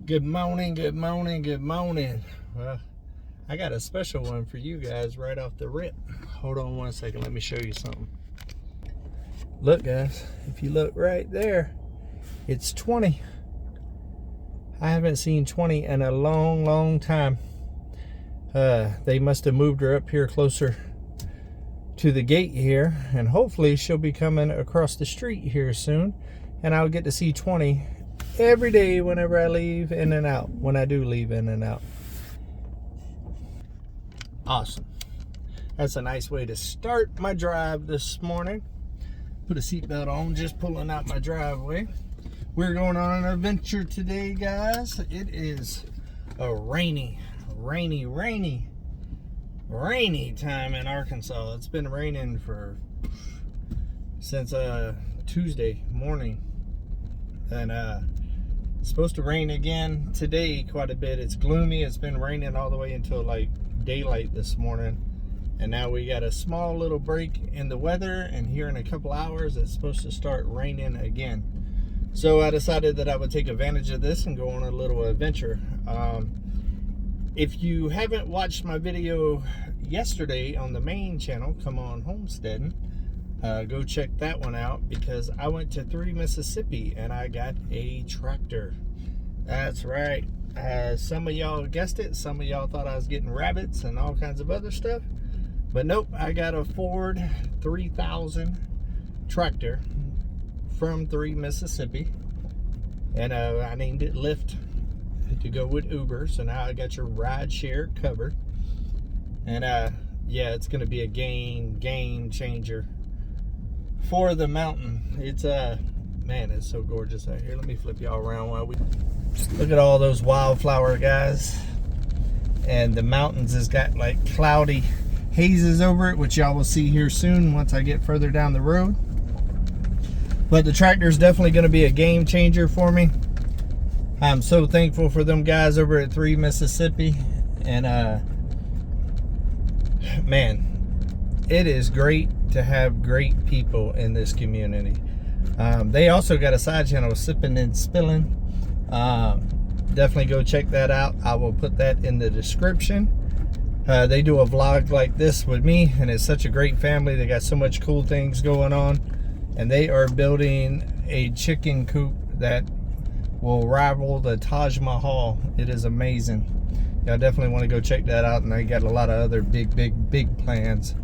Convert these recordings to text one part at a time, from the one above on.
Good morning, good morning, good morning. Well, I got a special one for you guys right off the rip. Hold on one second, let me show you something. Look, guys, if you look right there, it's 20. I haven't seen 20 in a long time. They must have moved her up here closer to the gate here, and hopefully she'll be coming across the street here soon, and I'll get to see 20 every day whenever I leave in and out, when I do leave in and out. Awesome. That's a nice way to start my drive this morning. Put a seatbelt on, just pulling out my driveway. We're going on an adventure today, guys. It is a rainy time in Arkansas. It's been raining since Tuesday morning, and it's supposed to rain again today quite a bit. It's gloomy. It's been raining all the way until like daylight this morning, and now we got a small little break in the weather, and here in a couple hours it's supposed to start raining again. So I decided that I would take advantage of this and go on a little adventure. If you haven't watched my video yesterday on the main channel, Come On Homesteading, go check that one out, because I went to 3 Mississippi and I got a tractor. That's right. Some of y'all guessed it. Some of y'all thought I was getting rabbits and all kinds of other stuff. But nope, I got a Ford 3000 tractor from 3 Mississippi. And I named it Lyft to go with Uber. So now I got your ride share covered. And yeah, it's going to be a game changer for the mountain. It's man, it's so gorgeous out here. Let me flip y'all around while we look at all those wildflower guys. And the mountains has got like cloudy hazes over it, which y'all will see here soon once I get further down the road. But the tractor is definitely going to be a game changer for me. I'm so thankful for them guys over at 3 Mississippi. And man, it is great to have great people in this community. They also got a side channel, Sipping and Spilling. Definitely go check that out. I will put that in the description. They do a vlog like this with me, and it's such a great family. They got so much cool things going on, and they are building a chicken coop that will rival the Taj Mahal. It is amazing. Y'all definitely want to go check that out, and they got a lot of other big plans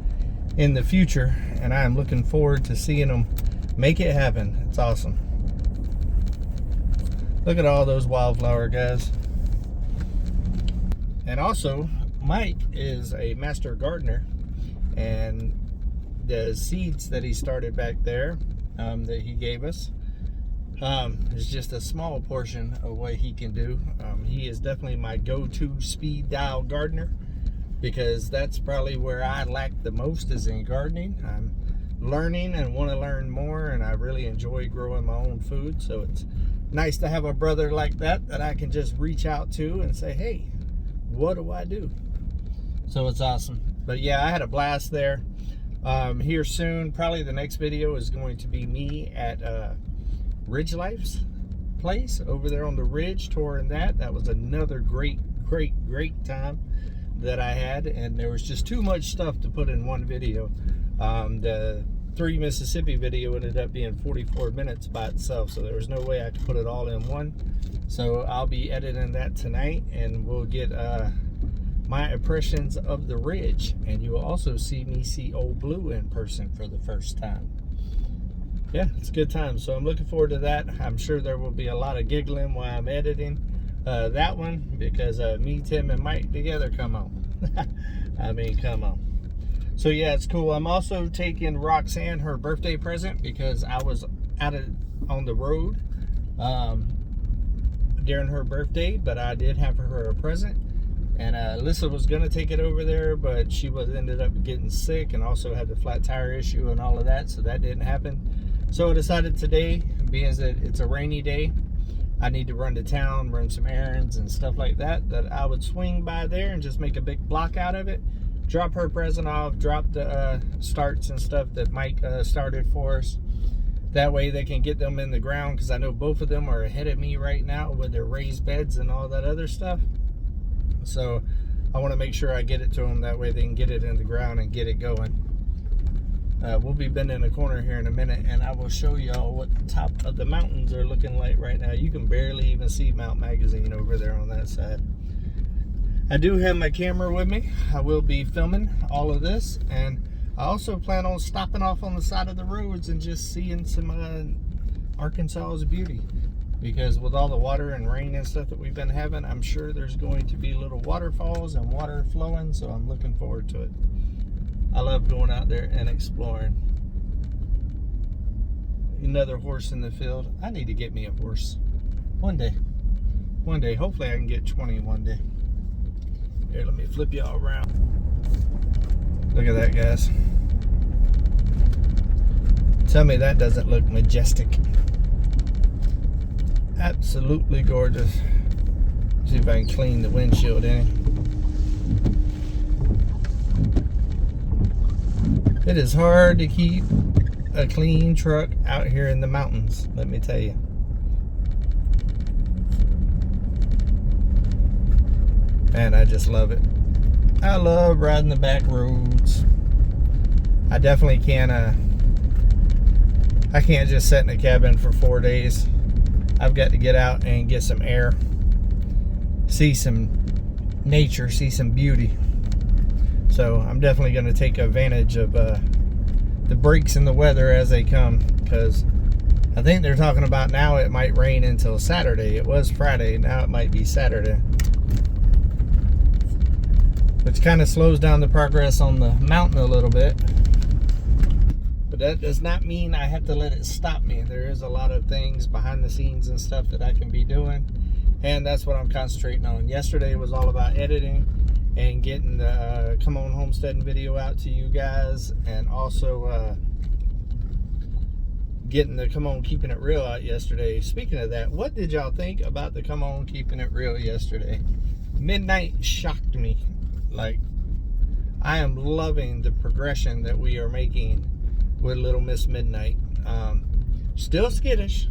in the future, and I am looking forward to seeing them make it happen. It's awesome. Look at all those wildflower guys. And also, Mike is a master gardener, and the seeds that he started back there that he gave us is just a small portion of what he can do. He is definitely my go-to speed dial gardener, because that's probably where I lack the most, is in gardening. I'm learning and want to learn more, and I really enjoy growing my own food. So it's nice to have a brother like that I can just reach out to and say, hey, what do I do? So it's awesome. But yeah, I had a blast there. Here soon, probably the next video is going to be me at Ridge Life's place over there on the ridge, touring that. That was another great time that I had, and there was just too much stuff to put in one video. The 3 Mississippi video ended up being 44 minutes by itself, so there was no way I could put it all in one. So I'll be editing that tonight, and we'll get my impressions of the ridge, and you will also see me see Old Blue in person for the first time. Yeah, it's a good time, so I'm looking forward to that. I'm sure there will be a lot of giggling while I'm editing that one, because me, Tim, and Mike together, come on. I mean, come on. So yeah, it's cool. I'm also taking Roxanne her birthday present, because I was on the road during her birthday, but I did have her a present. And Alyssa was going to take it over there, but she ended up getting sick, and also had the flat tire issue and all of that, so that didn't happen. So I decided today, being that it's a rainy day, I need to run to town, run some errands and stuff like that, that I would swing by there and just make a big block out of it, drop her present off, drop the starts and stuff that Mike started for us, That way they can get them in the ground, because I know both of them are ahead of me right now with their raised beds and all that other stuff. So I want to make sure I get it to them. That way they can get it in the ground and get it going. We'll be bending a corner here in a minute, and I will show y'all what the top of the mountains are looking like right now. You can barely even see Mount Magazine over there on that side. I do have my camera with me. I will be filming all of this, and I also plan on stopping off on the side of the roads and just seeing some Arkansas's beauty. Because with all the water and rain and stuff that we've been having, I'm sure there's going to be little waterfalls and water flowing, so I'm looking forward to it. I love going out there and exploring. Another horse in the field. I need to get me a horse. One day. One day. Hopefully I can get 20 one day. Here, let me flip y'all around. Look at that, guys. Tell me that doesn't look majestic. Absolutely gorgeous. See if I can clean the windshield in. It is hard to keep a clean truck out here in the mountains, let me tell you. Man, I just love it. I love riding the back roads. I definitely can't, I can't just sit in a cabin for 4 days. I've got to get out and get some air, see some nature, see some beauty. So I'm definitely going to take advantage of the breaks in the weather as they come, because I think they're talking about now it might rain until Saturday. It was Friday, now it might be Saturday. Which kind of slows down the progress on the mountain a little bit. But that does not mean I have to let it stop me. There is a lot of things behind the scenes and stuff that I can be doing, and that's what I'm concentrating on. Yesterday was all about editing and getting the Come On Homesteading video out to you guys, and also getting the Come On Keeping It Real out yesterday. Speaking of that, what did y'all think about the Come On Keeping It Real yesterday? Midnight shocked me. Like, I am loving the progression that we are making with Little Miss Midnight. Still skittish,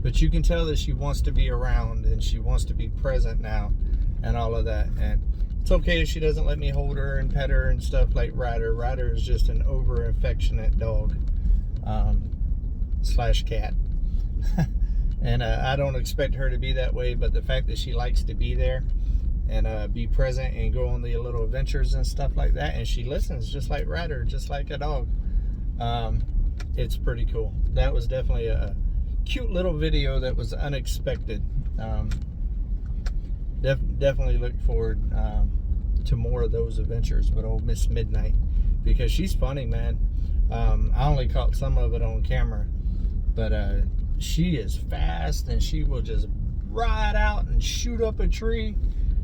but you can tell that she wants to be around and she wants to be present now and all of that. And it's okay if she doesn't let me hold her and pet her and stuff like Ryder. Ryder is just an over affectionate dog slash cat. And I don't expect her to be that way, but the fact that she likes to be there and be present and go on the little adventures and stuff like that, and she listens just like Ryder, just like a dog. It's pretty cool. That was definitely a cute little video that was unexpected. Definitely look forward to more of those adventures with old Miss Midnight, because she's funny, man. I only caught some of it on camera, but she is fast, and she will just ride out and shoot up a tree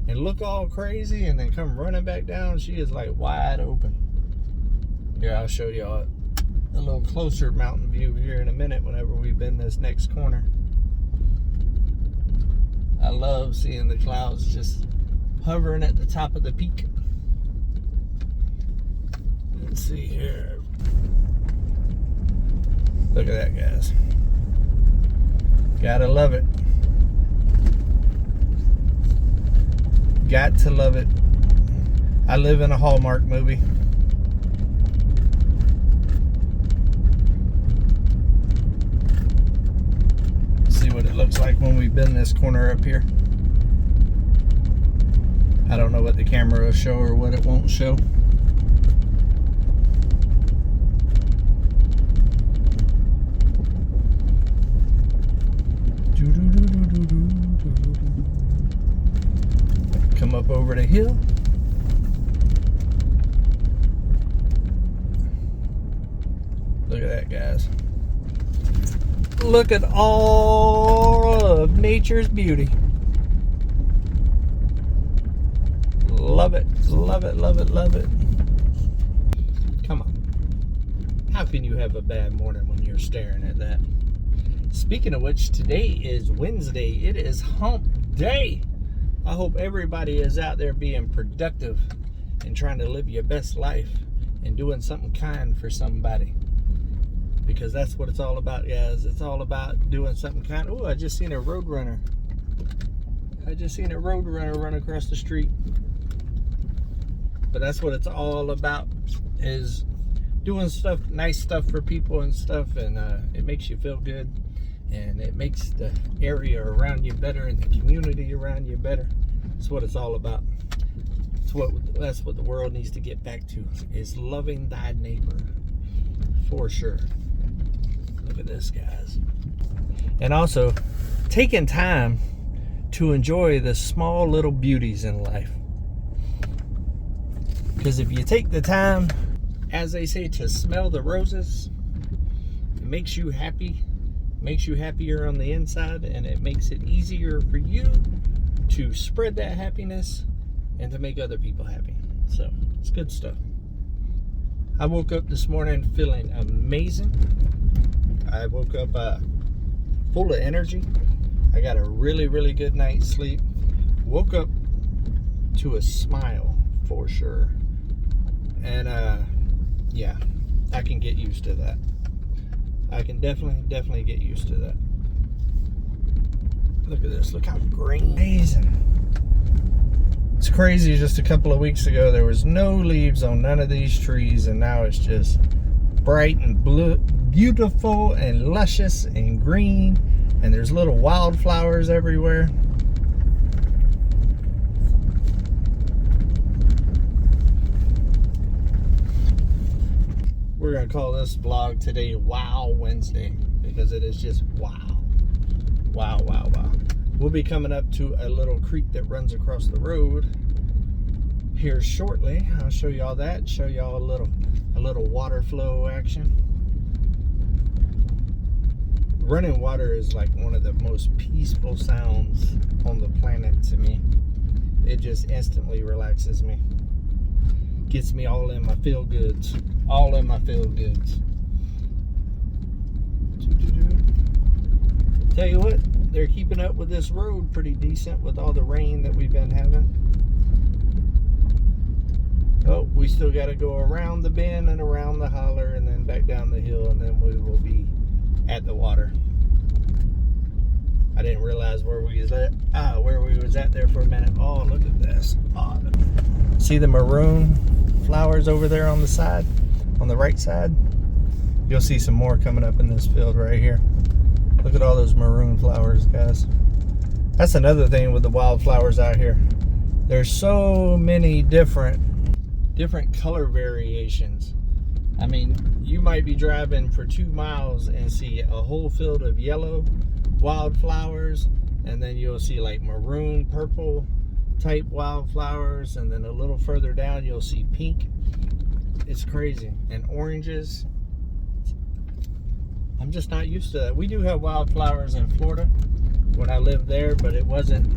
and look all crazy and then come running back down. She is like wide open. Here, I'll show y'all a little closer mountain view here in a minute whenever we bend this next corner. I love seeing the clouds just hovering at the top of the peak. Let's see here. Look at that, guys. Gotta love it. Got to love it. I live in a Hallmark movie. See what it looks like when we bend this corner up here. I don't know what the camera will show or what it won't show. Come up over the hill. Look at that, guys. Look at all of nature's beauty. Love it, love it, love it, love it. Come on. How can you have a bad morning when you're staring at that? Speaking of which, today is Wednesday. It is hump day. I hope everybody is out there being productive and trying to live your best life and doing something kind for somebody. because that's what it's all about, guys. It's all about doing something kind of... Oh, I just seen a Roadrunner. I just seen a Roadrunner run across the street. But that's what it's all about, is doing stuff, nice stuff for people and stuff, and it makes you feel good, and it makes the area around you better and the community around you better. That's what it's all about. That's what the world needs to get back to, is loving thy neighbor, for sure. Look at this, guys. And also taking time to enjoy the small little beauties in life. Because if you take the time, as they say, to smell the roses, it makes you happy, makes you happier on the inside, and it makes it easier for you to spread that happiness and to make other people happy. So it's good stuff. I woke up this morning feeling amazing. I woke up full of energy. I got a really, really good night's sleep. Woke up to a smile, for sure. And yeah, I can get used to that. I can definitely get used to that. Look at this. Look how green. Amazing. It's crazy. Just a couple of weeks ago, there was no leaves on none of these trees, and now it's just bright and blue, beautiful and luscious and green, and there's little wildflowers everywhere. We're going to call this vlog today Wow Wednesday, because it is just wow. Wow, wow, wow. We'll be coming up to a little creek that runs across the road here shortly. I'll show you all that, show you all a little water flow action. Running water is like one of the most peaceful sounds on the planet to me. It just instantly relaxes me. Gets me all in my feel goods. All in my feel goods. Tell you what, they're keeping up with this road pretty decent with all the rain that we've been having. Oh, we still got to go around the bend and around the holler and then back down the hill, and then we will be at the water. I didn't realize where we was at there for a minute. Oh, look at this. Oh, see the maroon flowers over there on the side, on the right side? You'll see some more coming up in this field right here. Look at all those maroon flowers, guys. That's another thing with the wildflowers out here. There's so many different color variations. I mean, you might be driving for 2 miles and see a whole field of yellow wildflowers, and then you'll see like maroon, purple type wildflowers, and then a little further down you'll see pink. It's crazy. And oranges. I'm just not used to that. We do have wildflowers in Florida when I lived there, but it wasn't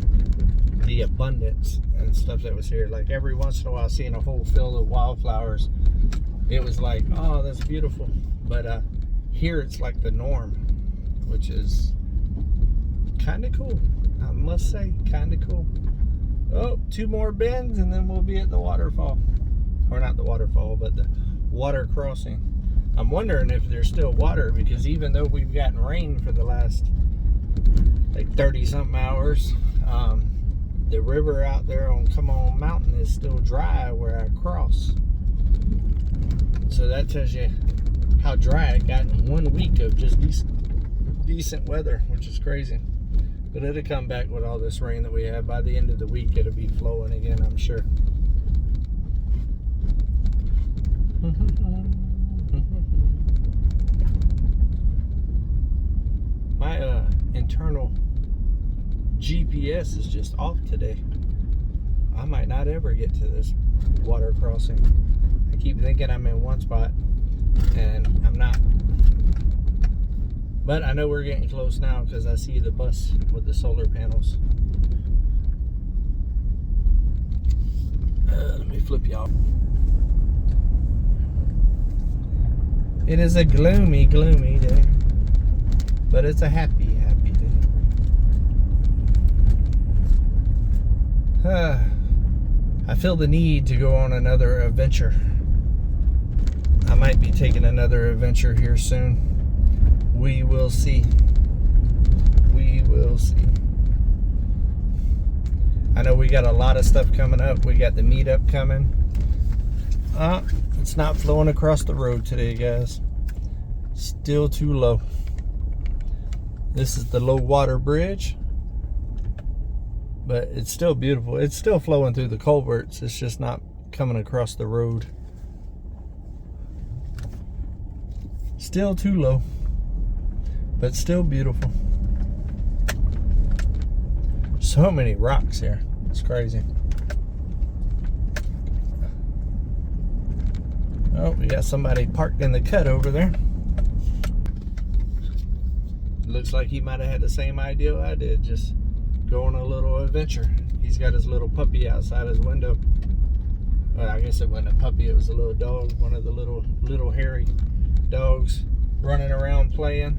the abundance and stuff that was here. Like every once in a while seeing a whole field of wildflowers, it was like, oh, that's beautiful. But here it's like the norm, which is kind of cool. I must say, kind of cool. Oh, 2 more bends and then we'll be at the waterfall. Or not the waterfall, but the water crossing. I'm wondering if there's still water, because even though we've gotten rain for the last like 30 something hours, the river out there on Come On Mountain is still dry where I cross. So that tells you how dry it got in 1 week of just decent weather, which is crazy. But it'll come back with all this rain that we have. By the end of the week, it'll be flowing again, I'm sure. My internal GPS is just off today. I might not ever get to this water crossing. I keep thinking I'm in one spot and I'm not. But I know we're getting close now because I see the bus with the solar panels. Let me flip y'all. It is a gloomy, gloomy day, but it's a happy, happy day. I feel the need to go on another adventure. I might be taking another adventure here soon. We will see. We will see. I know we got a lot of stuff coming up. We got the meetup coming. It's not flowing across the road today, guys. Still too low. This is the low water bridge, but it's still beautiful. It's still flowing through the culverts. It's just not coming across the road. Still too low, but still beautiful. So many rocks here. It's crazy. Oh, we got somebody parked in the cut over there. Looks like he might have had the same idea I did, just go on a little adventure. He's got his little puppy outside his window. Well, I guess it wasn't a puppy, it was a little dog, one of the little hairy dogs running around playing.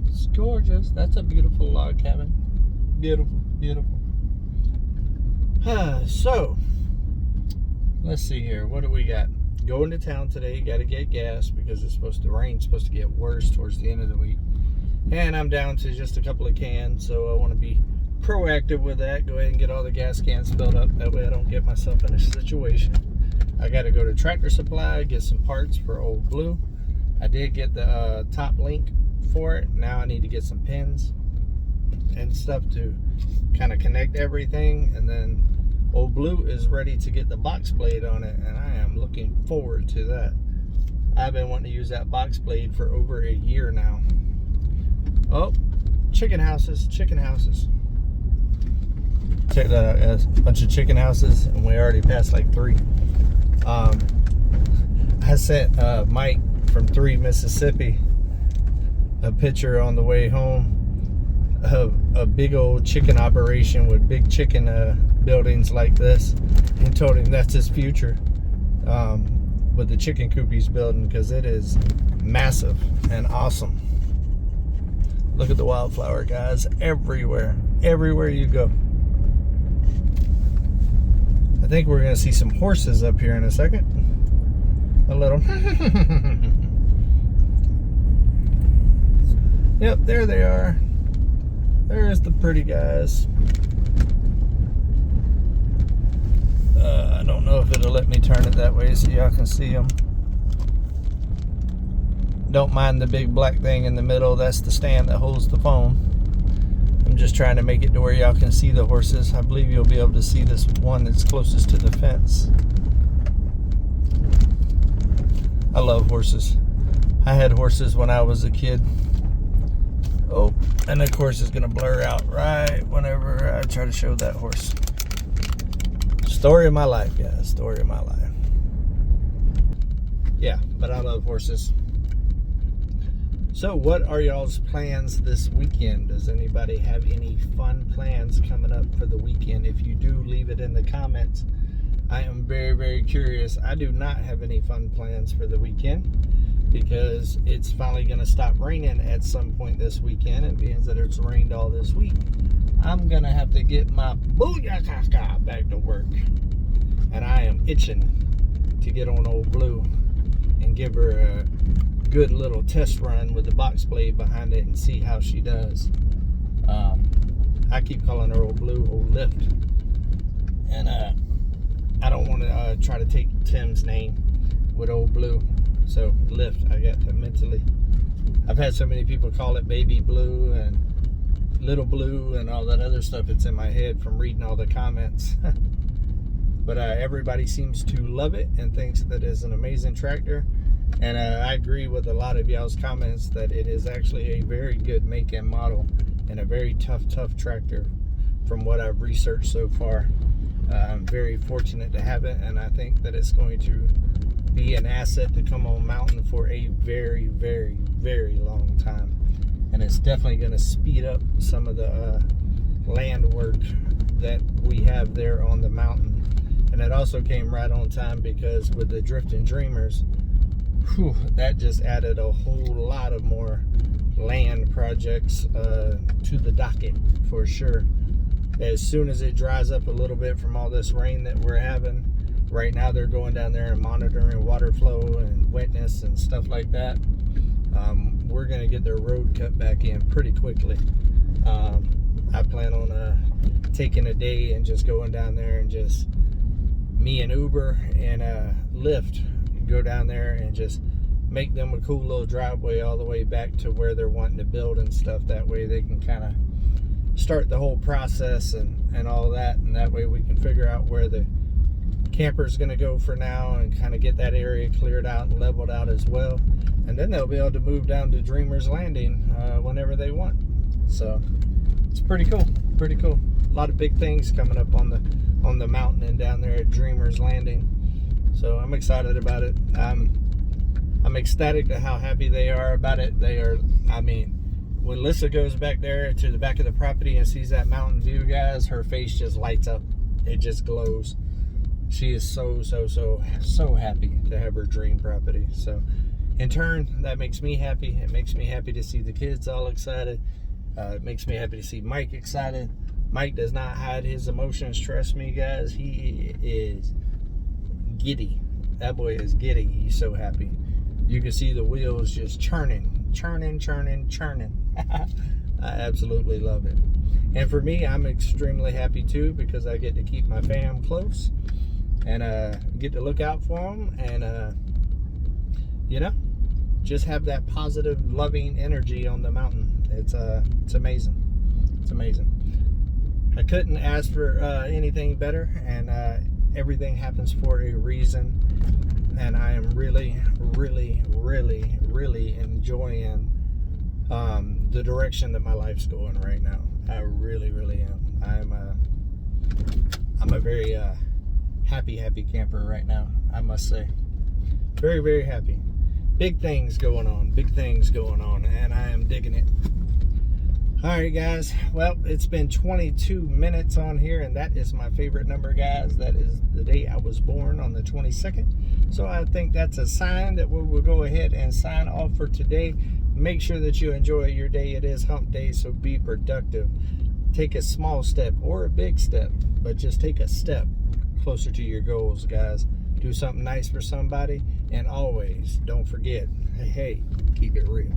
It's gorgeous. That's a beautiful log cabin. Beautiful, beautiful. So, let's see here. What do we got? Going to town today. Got to get gas because it's supposed to rain. Supposed to get worse towards the end of the week. And I'm down to just a couple of cans, so I want to be proactive with that. Go ahead and get all the gas cans filled up. That way I don't get myself in a situation. I got to go to Tractor Supply, get some parts for Old Blue. I did get the top link for it. Now I need to get some pins and stuff to kind of connect everything, and then Old Blue is ready to get the box blade on it, and I am looking forward to that. I've been wanting to use that box blade for over a year now. Oh, chicken houses, chicken houses. Checked out a bunch of chicken houses, and we already passed like 3. I sent Mike from 3 Mississippi a picture on the way home of a big old chicken operation with big chicken buildings like this, and told him that's his future with the chicken coop he's building, because it is massive and awesome. Look at the wildflower, guys, everywhere you go. I think we're gonna see some horses up here in a second. A little. Yep, there they are. There's the pretty guys. I don't know if it'll let me turn it that way so y'all can see them. Don't mind the big black thing in the middle. That's the stand that holds the phone. I'm just trying to make it to where y'all can see the horses. I believe you'll be able to see this one that's closest to the fence. I love horses. I had horses when I was a kid. Oh, and of course it's gonna blur out right whenever I try to show that horse. Story of my life, guys. Story of my life. Yeah, but I love horses. So what are y'all's plans this weekend? Does anybody have any fun plans coming up for the weekend? If you do, leave it in the comments. I am very, very curious. I do not have any fun plans for the weekend because it's finally going to stop raining at some point this weekend, and being that it's rained all this week, I'm going to have to get my booyah back to work. And I am itching to get on Old Blue and give her a good little test run with the box blade behind it and see how she does. I keep calling her Old Blue, Old Lift. And I don't want to try to take Tim's name with Old Blue. So Lift, I got to mentally. I've had so many people call it Baby Blue and Little Blue and all that other stuff. It's in my head from reading all the comments. But everybody seems to love it and thinks that it's an amazing tractor. And I agree with a lot of y'all's comments that it is actually a very good make and model and a very tough tractor from what I've researched so far. I'm very fortunate to have it, and I think that it's going to be an asset to come on mountain for a very, very, very long time. And it's definitely going to speed up some of the land work that we have there on the mountain. And it also came right on time because with the Drifting Dreamers, that just added a whole lot of more land projects to the docket for sure. As soon as it dries up a little bit from all this rain that we're having, Right now they're going down there and monitoring water flow and wetness and stuff like that. We're going to get their road cut back in pretty quickly. I plan on taking a day and just going down there and just me and Uber and Lyft go down there and just make them a cool little driveway all the way back to where they're wanting to build and stuff. That way they can kind of start the whole process and all that, and that way we can figure out where the camper's going to go for now and kind of get that area cleared out and leveled out as well. And then they'll be able to move down to Dreamer's Landing whenever they want. So it's pretty cool, pretty cool. A lot of big things coming up on the mountain and down there at Dreamer's Landing. So I'm excited about it. I'm ecstatic to how happy they are about it. They are, I mean, when Lissa goes back there to the back of the property and sees that mountain view, guys, her face just lights up. It just glows. She is so happy to have her dream property. So in turn, that makes me happy. It makes me happy to see the kids all excited. It makes me happy to see Mike excited. Mike does not hide his emotions, trust me, guys. He is giddy. That boy is giddy. He's so happy. You can see the wheels just churning. I absolutely love it. And for me, I'm extremely happy too, because I get to keep my fam close and get to look out for them and you know, just have that positive, loving energy on the mountain. It's amazing. It's amazing. I couldn't ask for anything better, and everything happens for a reason. And I am really enjoying the direction that my life's going right now. I really am. I'm a very happy camper right now, I must say. Very happy. Big things going on, and I am digging it. Alright guys, well, it's been 22 minutes on here, and that is my favorite number, guys. That is the day I was born, on the 22nd. So I think that's a sign that we will go ahead and sign off for today. Make sure that you enjoy your day. It is hump day, so be productive. Take a small step or a big step, but just take a step closer to your goals, guys. Do something nice for somebody, and always don't forget, hey, keep it real.